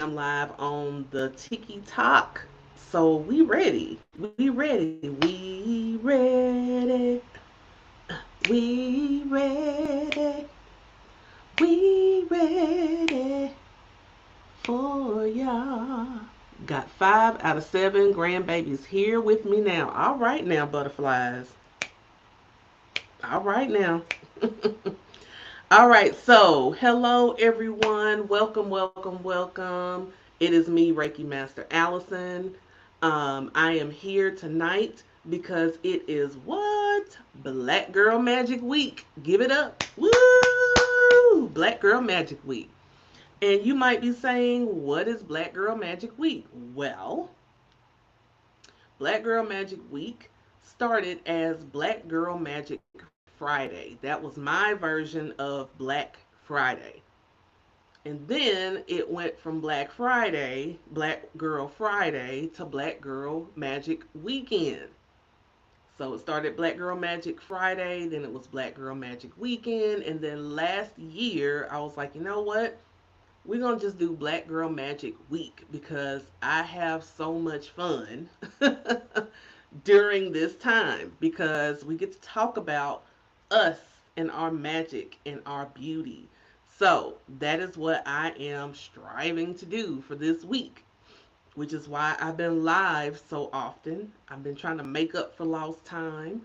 live on the TikTok. So we ready. We ready. We ready. We ready. We ready for y'all. Got 5 out of 7 grandbabies here with me now. All right now, butterflies. All right now. All right, so hello everyone. Welcome, welcome, welcome. It is me, Reiki Master Allison. I am here tonight because it is what? Black Girl Magic Week. Give it up. Woo! Black Girl Magic Week. And you might be saying, what is Black Girl Magic Week? Well, Black Girl Magic Week started as Black Girl Magic Friday. That was my version of Black Friday. And then it went from Black Friday, Black Girl Friday, to Black Girl Magic Weekend. So it started Black Girl Magic Friday, then it was Black Girl Magic Weekend, and then last year I was like, you know what? We're going to just do Black Girl Magic Week because I have so much fun during this time because we get to talk about us and our magic and our beauty. So that is what I am striving to do for this week, which is why I've been live so often. I've been trying to make up for lost time.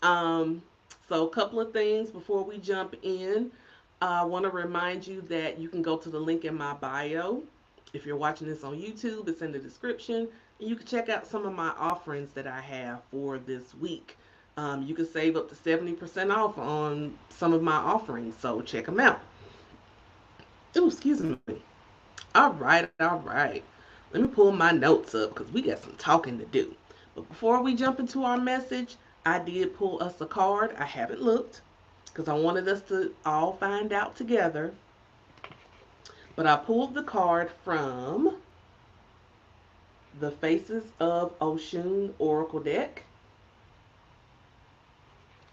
Um, so, a couple of things before we jump in. I want to remind you that you can go to the link in my bio. If you're watching this on YouTube, it's in the description. And you can check out some of my offerings that I have for this week. You can save up to 70% off on some of my offerings, so check them out. Oh, excuse me. All right, all right. Let me pull my notes up because we got some talking to do. But before we jump into our message, I did pull us a card. I haven't looked because I wanted us to all find out together. But I pulled the card from the Faces of Oshun Oracle deck.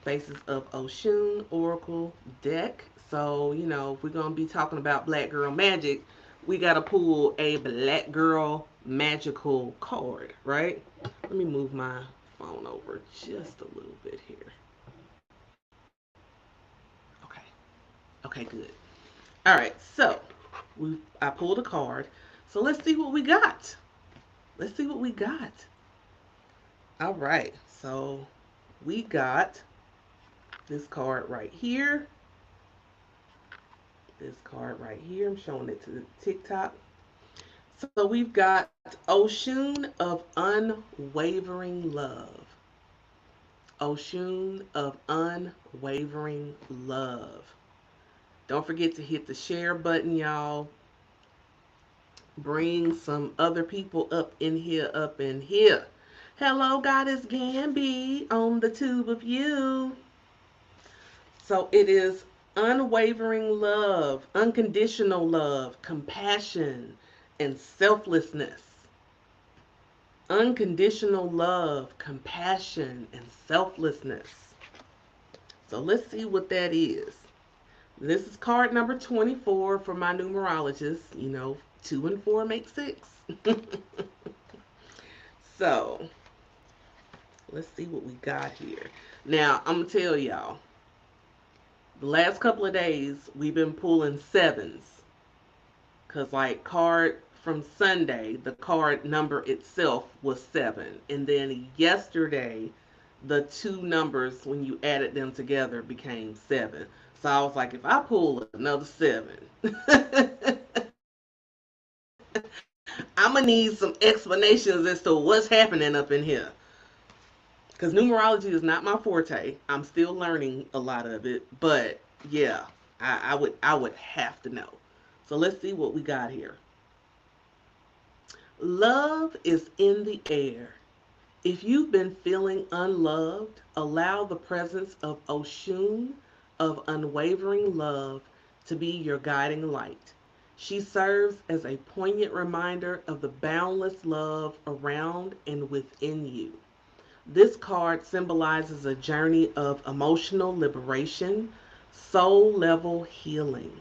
Faces of Oshun Oracle deck. So, if we're going to be talking about Black Girl Magic, we got to pull a Black Girl Magical card, right? Let me move my phone over just a little bit here. Okay. Okay, good. All right, so I pulled a card. So let's see what we got. Let's see what we got. All right, so we got this card right here. This card right here. I'm showing it to the TikTok. So we've got Oshun of Unwavering Love. Oshun of Unwavering Love. Don't forget to hit the share button, y'all. Bring some other people up in here, up in here. Hello, Goddess Gamby on the tube of you. So it is unwavering love, unconditional love, compassion, and selflessness. Unconditional love, compassion, and selflessness. So let's see what that is. This is card number 24 for my numerologist. 2 and 4 make 6. So let's see what we got here. Now, I'm going to tell y'all, the last couple of days, we've been pulling sevens. Because, like, card from Sunday, the card number itself was 7. And then yesterday, the two numbers, when you added them together, became 7. So I was like, if I pull another 7, I'm going to need some explanations as to what's happening up in here. Because numerology is not my forte. I'm still learning a lot of it. But yeah, I would have to know. So let's see what we got here. Love is in the air. If you've been feeling unloved, allow the presence of Oshun of unwavering love to be your guiding light. She serves as a poignant reminder of the boundless love around and within you. This card symbolizes a journey of emotional liberation, soul level healing.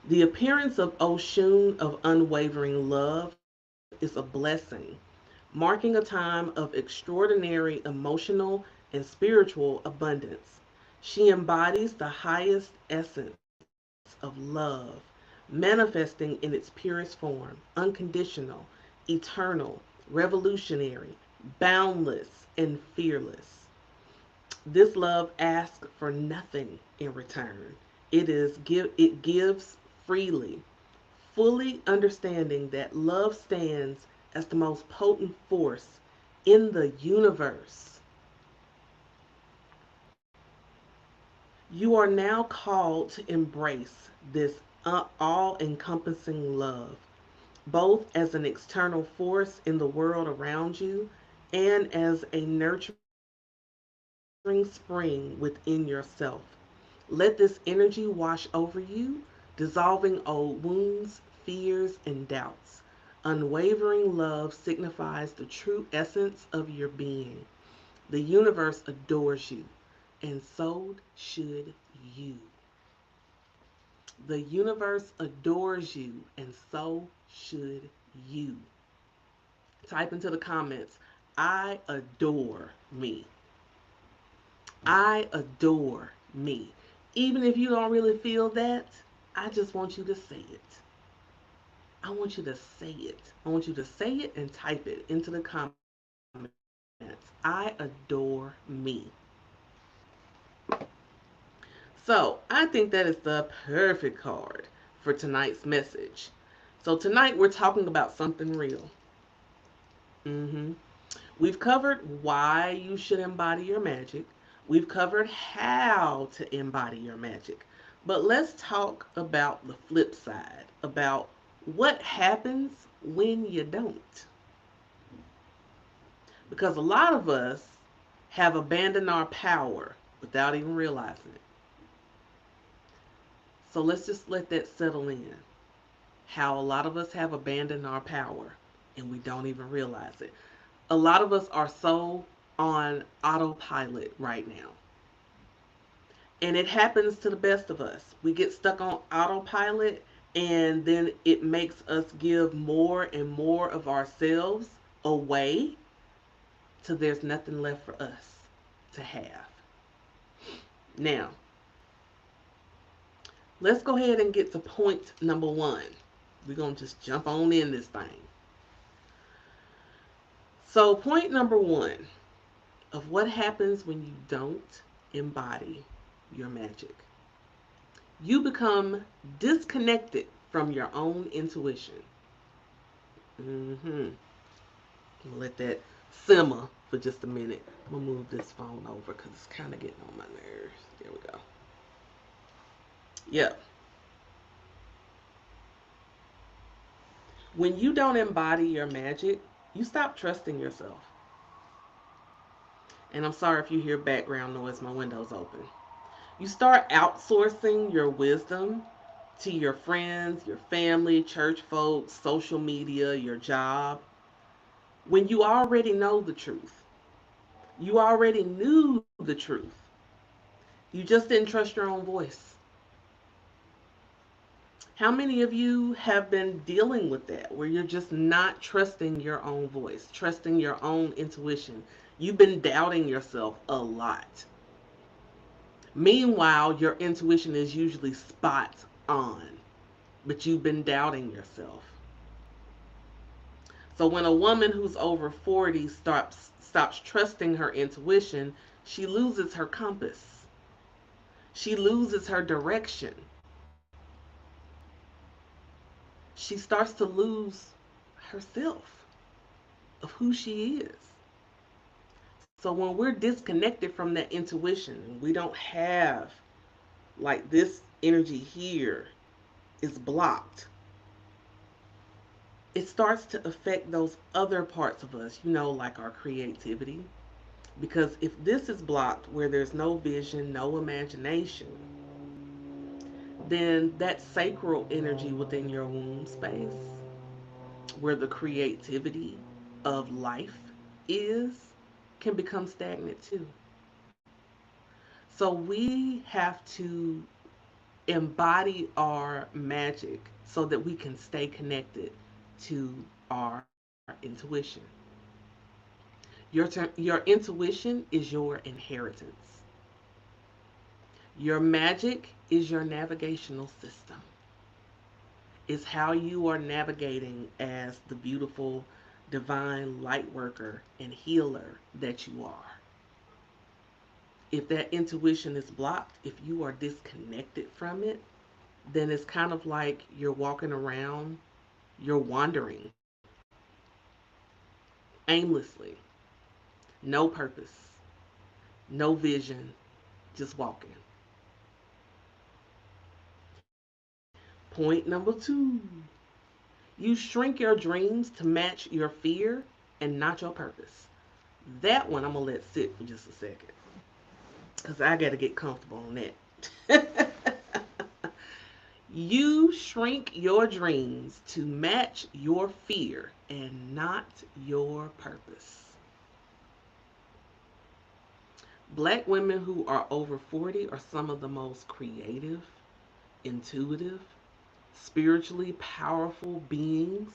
The appearance of Oshun of unwavering love is a blessing, marking a time of extraordinary emotional and spiritual abundance. She embodies the highest essence of love, manifesting in its purest form, unconditional, eternal, revolutionary, boundless, and fearless. This love asks for nothing in return. It gives freely, fully understanding that love stands as the most potent force in the universe. You are now called to embrace this all encompassing love, both as an external force in the world around you and as a nurturing spring within yourself. Let this energy wash over you, dissolving old wounds, fears, and doubts. Unwavering love signifies the true essence of your being. The universe adores you, and so should you. The universe adores you, and so should you. Type into the comments, I adore me. I adore me. Even if you don't really feel that, I just want you to say it. I want you to say it. I want you to say it and type it into the comments. I adore me. So I think that is the perfect card for tonight's message. So tonight we're talking about something real. hmm We've covered why you should embody your magic. We've covered how to embody your magic. But let's talk about the flip side, about what happens when you don't. Because a lot of us have abandoned our power without even realizing it. So let's just let that settle in. How a lot of us have abandoned our power and we don't even realize it. A lot of us are so on autopilot right now. And it happens to the best of us. We get stuck on autopilot, and then it makes us give more and more of ourselves away till there's nothing left for us to have. Now, let's go ahead and get to point number one. We're going to just jump on in this thing. So, point number one of what happens when you don't embody your magic. You become disconnected from your own intuition. Mm-hmm. Let that simmer for just a minute. I'm going to move this phone over because it's kind of getting on my nerves. There we go. Yep. When you don't embody your magic, you stop trusting yourself. And I'm sorry if you hear background noise, my window's open. You start outsourcing your wisdom to your friends, your family, church folks, social media, your job, when you already know the truth. You already knew the truth. You just didn't trust your own voice. How many of you have been dealing with that where you're just not trusting your own voice, trusting your own intuition? You've been doubting yourself a lot. Meanwhile, your intuition is usually spot on, but you've been doubting yourself. So when a woman who's over 40 stops trusting her intuition, she loses her compass. She loses her direction. She starts to lose herself of who she is. So when we're disconnected from that intuition, we don't have like this energy here is blocked. It starts to affect those other parts of us, like our creativity. Because if this is blocked where there's no vision, no imagination, then that sacral energy within your womb space, where the creativity of life is, can become stagnant too. So we have to embody our magic so that we can stay connected to our intuition. Your intuition is your inheritance. Your magic is your navigational system. It's how you are navigating as the beautiful divine light worker and healer that you are. If that intuition is blocked, if you are disconnected from it, then it's kind of like you're walking around, you're wandering aimlessly, no purpose, no vision, just walking. Point number two, you shrink your dreams to match your fear and not your purpose. That one I'm going to let sit for just a second because I got to get comfortable on that. You shrink your dreams to match your fear and not your purpose. Black women who are over 40 are some of the most creative, intuitive, spiritually powerful beings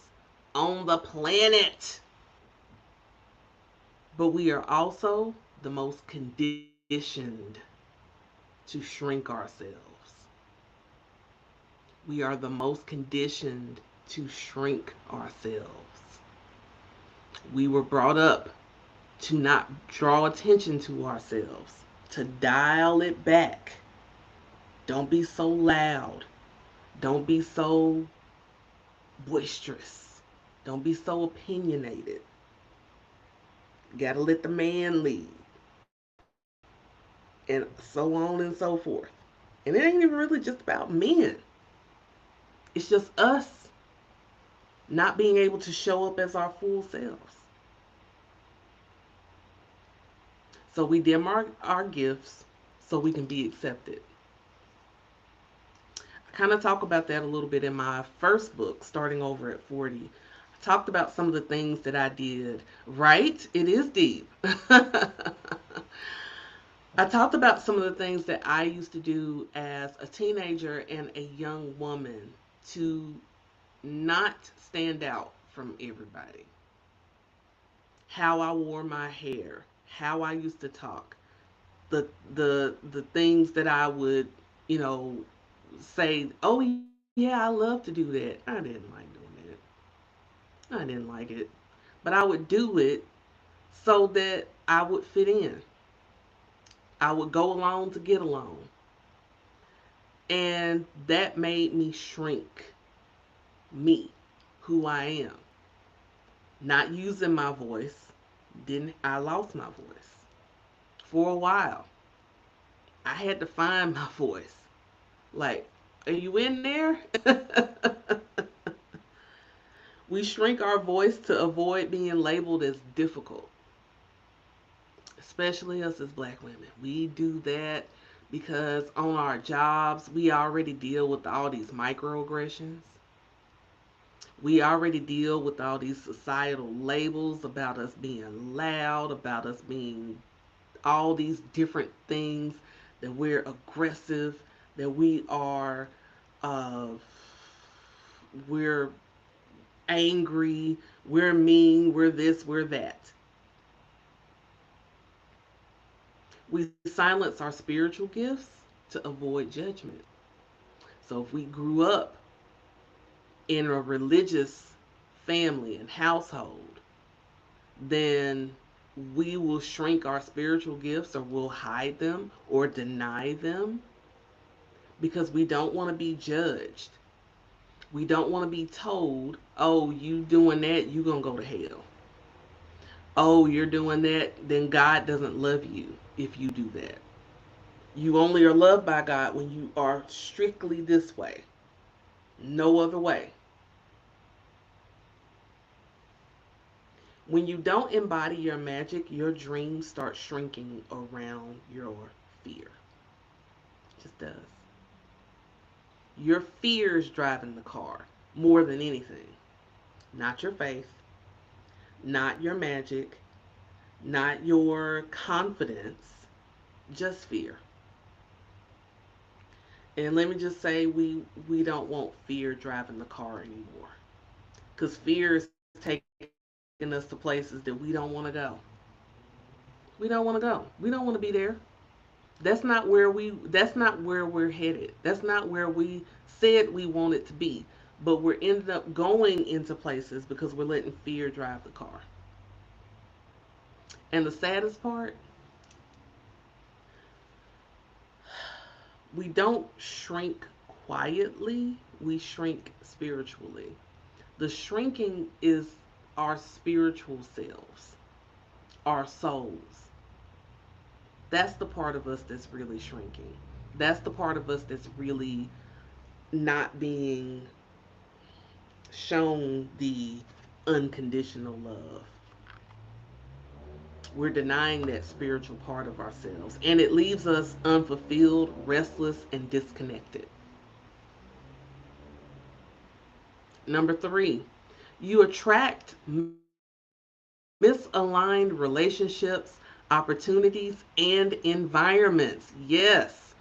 on the planet. But we are also the most conditioned to shrink ourselves. We are the most conditioned to shrink ourselves. We were brought up to not draw attention to ourselves, to dial it back. Don't be so loud. Don't be so boisterous. Don't be so opinionated. Gotta let the man lead. And so on and so forth. And it ain't even really just about men. It's just us not being able to show up as our full selves. So we dim our gifts so we can be accepted. I kind of talk about that a little bit in my first book, Starting Over at 40. I talked about some of the things that I did. Right? It is deep. I talked about some of the things that I used to do as a teenager and a young woman to not stand out from everybody. How I wore my hair, how I used to talk, the things that I would, you know, say, "Oh yeah, I love to do that." I didn't like doing that. I didn't like it. But I would do it so that I would fit in. I would go along to get along. And that made me shrink me, who I am. Not using my voice. Didn't I lost my voice for a while. I had to find my voice. Like, are you in there? We shrink our voice to avoid being labeled as difficult, especially us as black women. We do that because on our jobs, we already deal with all these microaggressions. We already deal with all these societal labels about us being loud, about us being all these different things, that we're aggressive, that uh, we're angry, we're mean, we're this, we're that. We silence our spiritual gifts to avoid judgment. So if we grew up in a religious family and household, then we will shrink our spiritual gifts or we'll hide them or deny them because we don't want to be judged. We don't want to be told, oh, you doing that, you going to go to hell. Oh, you're doing that, then God doesn't love you if you do that. You only are loved by God when you are strictly this way, no other way. When you don't embody your magic, your dreams start shrinking around your fear. It just does. Your fear is driving the car more than anything. Not your faith, not your magic, not your confidence, just fear. And let me just say, we don't want fear driving the car anymore, because fear is taking us to places that we don't want to go. We don't want to go. We don't want to be there. That's not where we're headed. That's not where we said we wanted to be. But we're ended up going into places because we're letting fear drive the car. And the saddest part, we don't shrink quietly, we shrink spiritually. The shrinking is our spiritual selves, our souls. That's the part of us that's really shrinking. That's the part of us that's really not being shown the unconditional love. We're denying that spiritual part of ourselves, and it leaves us unfulfilled, restless, and disconnected. Number three, you attract misaligned relationships, opportunities, and environments. Yes,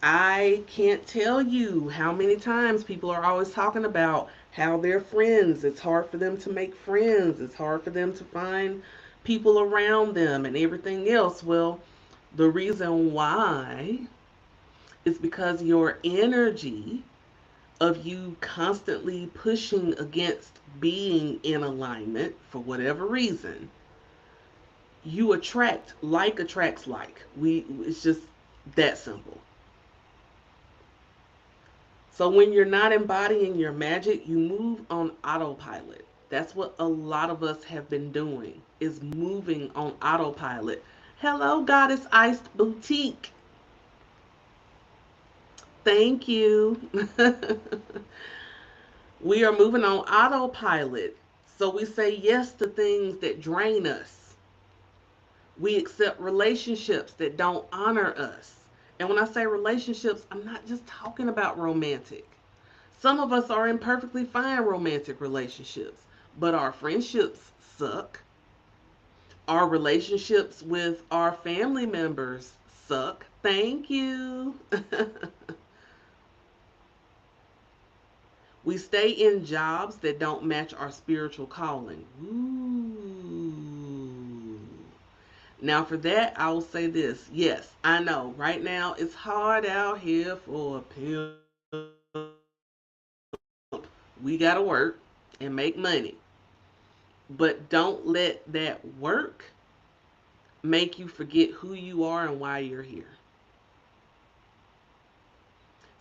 I can't tell you how many times people are always talking about how they're friends. It's hard for them to make friends, it's hard for them to find people around them and everything else. Well, the reason why is because your energy of you constantly pushing against being in alignment for whatever reason, you attract like attracts like. It's just that simple. So when you're not embodying your magic, you move on autopilot. That's what a lot of us have been doing, is moving on autopilot. Hello, Goddess Iced Boutique. Thank you. We are moving on autopilot. So we say yes to things that drain us. We accept relationships that don't honor us. And when I say relationships, I'm not just talking about romantic. Some of us are in perfectly fine romantic relationships, but our friendships suck. Our relationships with our family members suck. Thank you. We stay in jobs that don't match our spiritual calling. Ooh. Now, for that, I will say this. Yes, I know right now it's hard out here for a pimp. We got to work and make money. But don't let that work make you forget who you are and why you're here.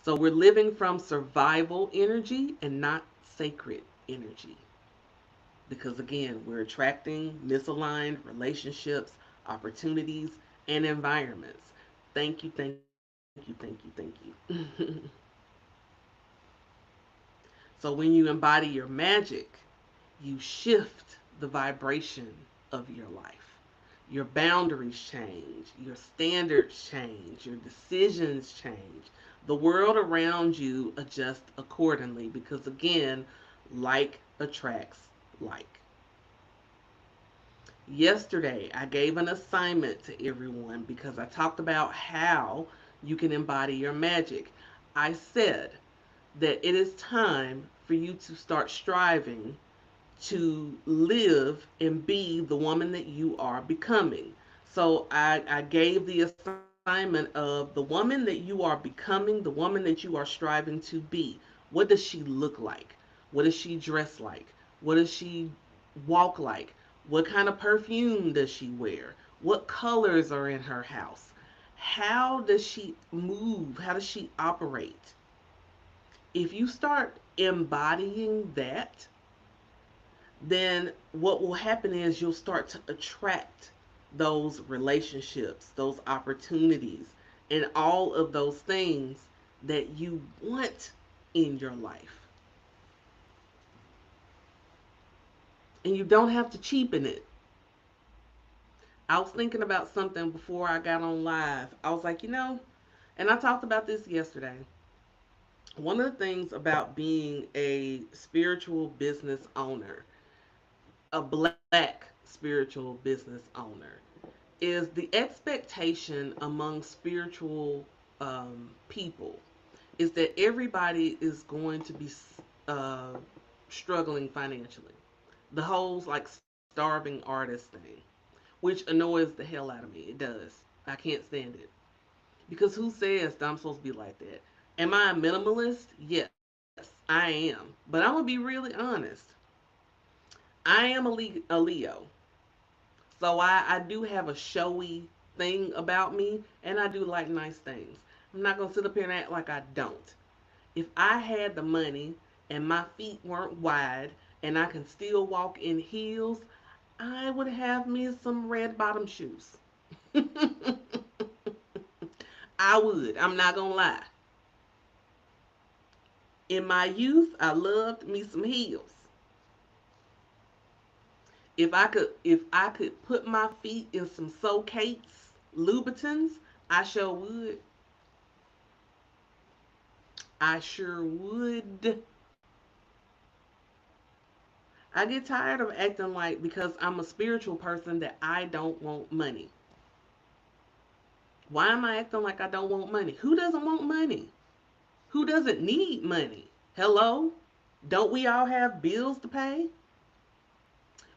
So we're living from survival energy and not sacred energy. Because again, we're attracting misaligned relationships, opportunities, and environments. Thank you, thank you, thank you, thank you. So when you embody your magic, you shift the vibration of your life. Your boundaries change, your standards change, your decisions change. The world around you adjusts accordingly because, again, like attracts like. Yesterday, I gave an assignment to everyone because I talked about how you can embody your magic. I said that it is time for you to start striving to live and be the woman that you are becoming. So I gave the assignment of the woman that you are becoming, the woman that you are striving to be. What does she look like? What does she dress like? What does she walk like? What kind of perfume does she wear? What colors are in her house? How does she move? How does she operate? If you start embodying that, then what will happen is you'll start to attract those relationships, those opportunities, and all of those things that you want in your life. And you don't have to cheapen it. I was thinking about something before I got on live. I was like, and I talked about this yesterday. One of the things about being a spiritual business owner, a black spiritual business owner, is the expectation among spiritual people is that everybody is going to be uh, struggling financially. The whole like starving artist thing, which annoys the hell out of me. It does. I can't stand it. Because who says that I'm supposed to be like that? Am I a minimalist? Yes, I am. But I'm going to be really honest. I am a Leo. So I do have a showy thing about me, and I do like nice things. I'm not going to sit up here and act like I don't. If I had the money and my feet weren't wide and I can still walk in heels, I would have me some red bottom shoes. I would. I'm not going to lie. In my youth, I loved me some heels. If I could put my feet in some Socates, Louboutins, I sure would. I sure would. I get tired of acting like because I'm a spiritual person that I don't want money. Why am I acting like I don't want money? Who doesn't want money? Who doesn't need money? Hello? Don't we all have bills to pay?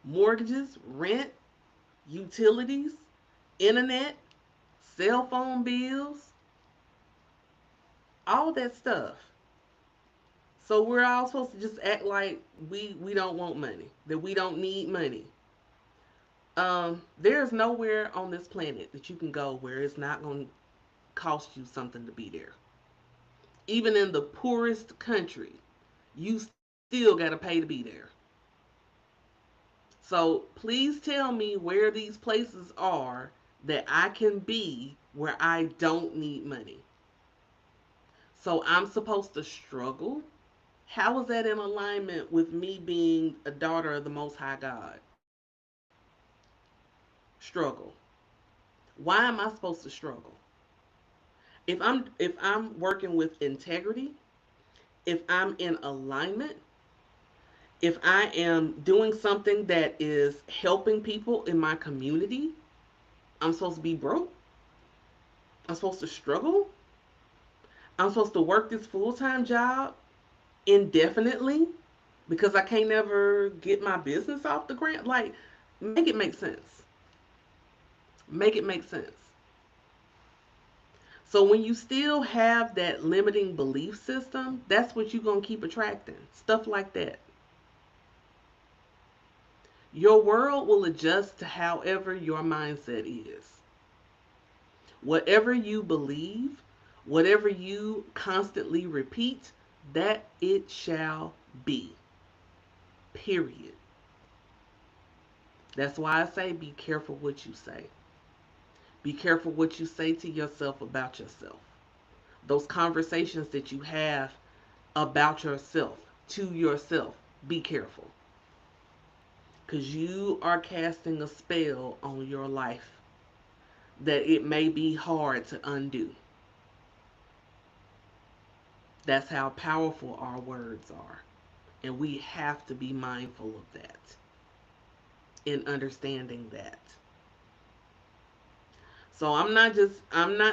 Mortgages, rent, utilities, internet, cell phone bills, all that stuff. So we're all supposed to just act like we don't want money, that we don't need money. There's nowhere on this planet that you can go where it's not going to cost you something to be there. Even in the poorest country, you still got to pay to be there. So please tell me where these places are that I can be where I don't need money. So I'm supposed to struggle? How is that in alignment with me being a daughter of the Most High God? Struggle. Why am I supposed to struggle? If I'm working with integrity, if I'm in alignment, if I am doing something that is helping people in my community, I'm supposed to be broke. I'm supposed to struggle. I'm supposed to work this full-time job indefinitely because I can't never get my business off the ground. Like, make it make sense. Make it make sense. So when you still have that limiting belief system, that's what you're going to keep attracting. Stuff like that. Your world will adjust to however your mindset is. Whatever you believe, whatever you constantly repeat, that it shall be. Period. That's why I say be careful what you say. Be careful what you say to yourself about yourself. Those conversations that you have about yourself, to yourself, be careful. Because you are casting a spell on your life that it may be hard to undo. That's how powerful our words are. And we have to be mindful of that in understanding that. So I'm not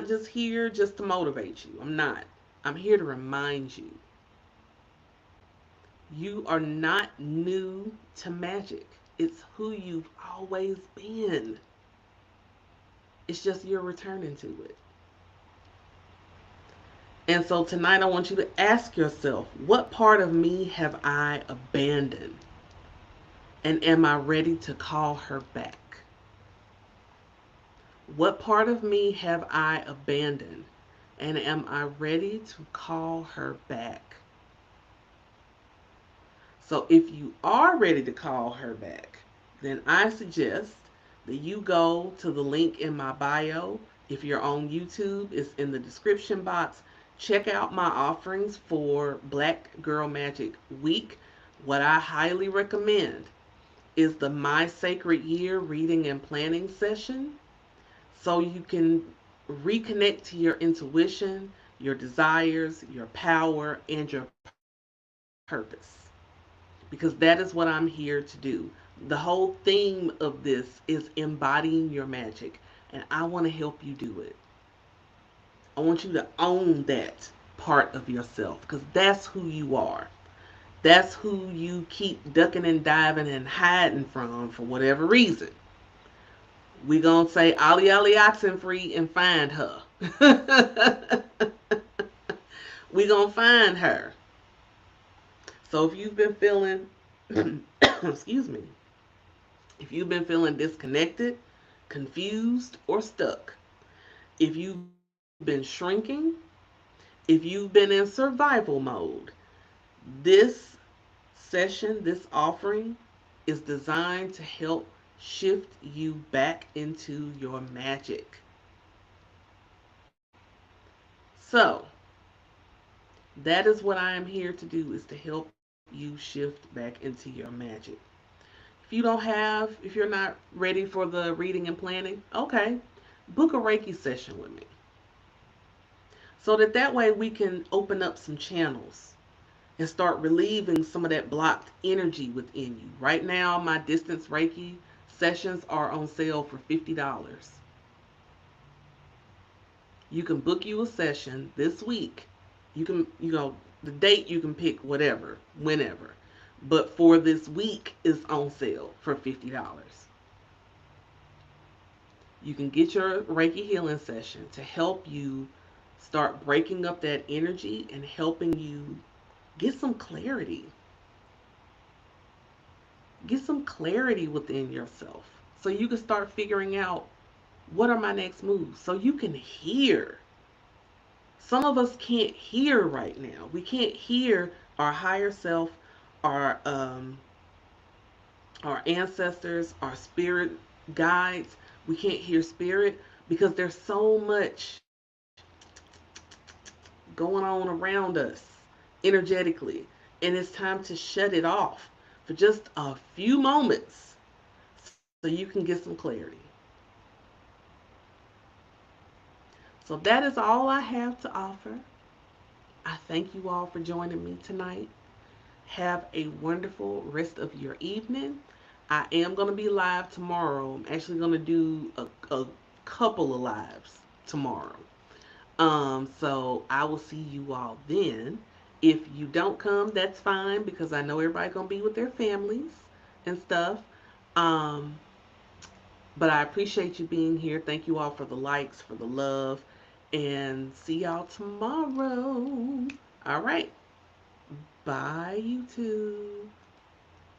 just here just to motivate you. I'm not. I'm here to remind you. You are not new to magic. It's who you've always been. It's just you're returning to it. And so tonight I want you to ask yourself, what part of me have I abandoned? And am I ready to call her back? What part of me have I abandoned? And am I ready to call her back? So if you are ready to call her back, then I suggest that you go to the link in my bio. If you're on YouTube, it's in the description box. Check out my offerings for Black Girl Magick Week. What I highly recommend is the My Sacred Year reading and planning session so you can reconnect to your intuition, your desires, your power, and your purpose. Because that is what I'm here to do. The whole theme of this is embodying your magic, and I want to help you do it. I want you to own that. part of yourself, because that's who you are. That's who you keep ducking and diving and hiding from for whatever reason. We gonna say ollie ollie oxen free and find her. We gonna find her. So if you've been feeling, excuse me, if you've been feeling disconnected, confused, or stuck, if you've been shrinking, if you've been in survival mode, this session, this offering is designed to help shift you back into your magic. So, that is what I am here to do, is to help you shift back into your magic. If you're not ready for the reading and planning, okay, book a Reiki session with me. So that way we can open up some channels and start relieving some of that blocked energy within you. Right now, my distance Reiki sessions are on sale for $50. You can book you a session this week. The date you can pick whatever, whenever. But for this week is on sale for $50. You can get your Reiki healing session to help you start breaking up that energy and helping you get some clarity. Get some clarity within yourself so you can start figuring out, what are my next moves? So you can hear. Some of us can't hear right now. We can't hear our higher self, our our ancestors, our spirit guides. We can't hear spirit because there's so much going on around us energetically. And it's time to shut it off for just a few moments so you can get some clarity. So that is all I have to offer. I thank you all for joining me tonight. Have a wonderful rest of your evening. I am going to be live tomorrow. I'm actually going to do a couple of lives tomorrow. So I will see you all then. If you don't come, that's fine, because I know everybody gonna be with their families and stuff. Um, but I appreciate you being here. Thank you all for the likes, for the love, and see y'all tomorrow. All right. Bye, YouTube.